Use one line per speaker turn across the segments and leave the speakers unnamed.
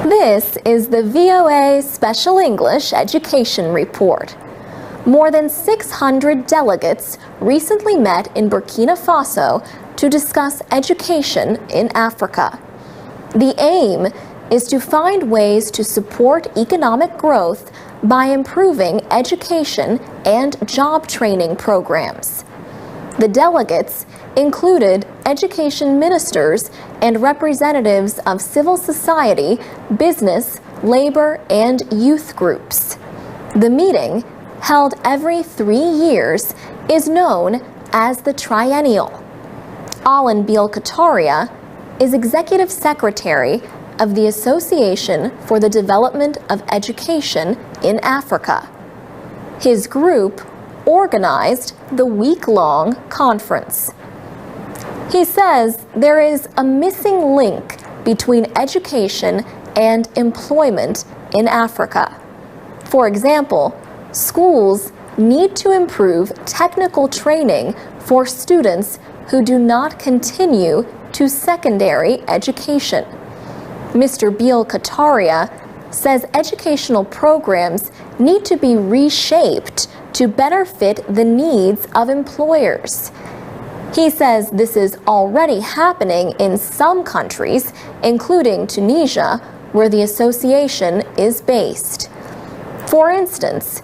This is the VOA Special English Education Report. More than 600 delegates recently met in Burkina Faso to discuss education in Africa. The aim is to find ways to support economic growth by improving education and job training programs. The delegates included education ministers and representatives of civil society, business, labor, and youth groups. The meeting, held every 3 years, is known as the Triennial. Alan Beal Kataria is Executive Secretary of the Association for the Development of Education in Africa. His group organized the week-long conference. He says there is a missing link between education and employment in Africa. For example, schools need to improve technical training for students who do not continue to secondary education. Mr. Beal Kataria says educational programs need to be reshaped to better fit the needs of employers. He says this is already happening in some countries, including Tunisia, where the association is based. For instance,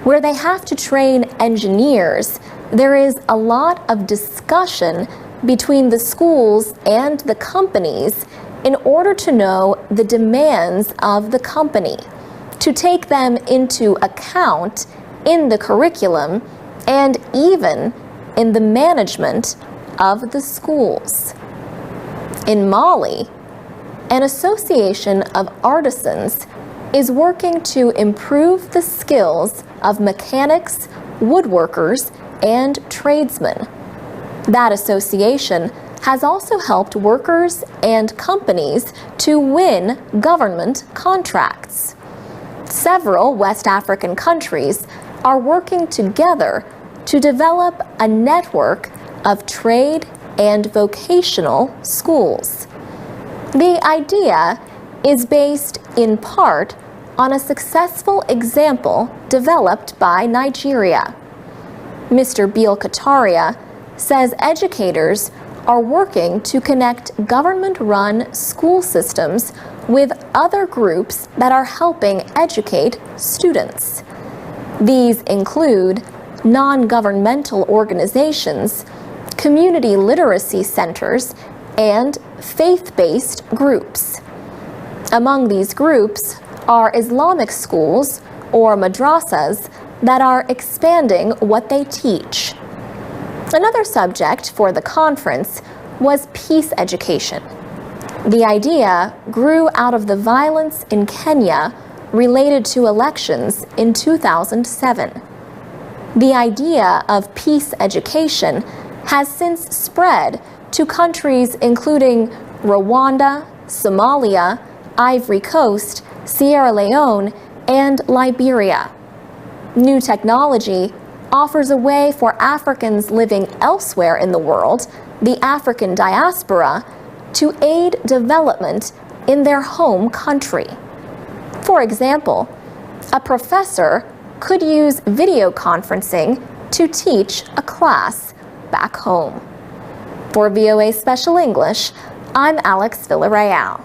where they have to train engineers, there is a lot of discussion between the schools and the companies in order to know the demands of the company, to take them into account in the curriculum and even in the management of the schools. In Mali, an association of artisans is working to improve the skills of mechanics, woodworkers, and tradesmen. That association has also helped workers and companies to win government contracts. Several West African countries are working together to develop a network of trade and vocational schools. The idea is based in part on a successful example developed by Nigeria. Mr. Beal Kataria says educators are working to connect government-run school systems with other groups that are helping educate students. These include non-governmental organizations, community literacy centers, and faith-based groups. Among these groups are Islamic schools, or madrasas, that are expanding what they teach. Another subject for the conference was peace education. The idea grew out of the violence in Kenya related to elections in 2007. The idea of peace education has since spread to countries including Rwanda, Somalia, Ivory Coast, Sierra Leone, and Liberia. New technology offers a way for Africans living elsewhere in the world, the African diaspora, to aid development in their home country. For example, a professor could use video conferencing to teach a class back home. For VOA Special English, I'm Alex Villarreal.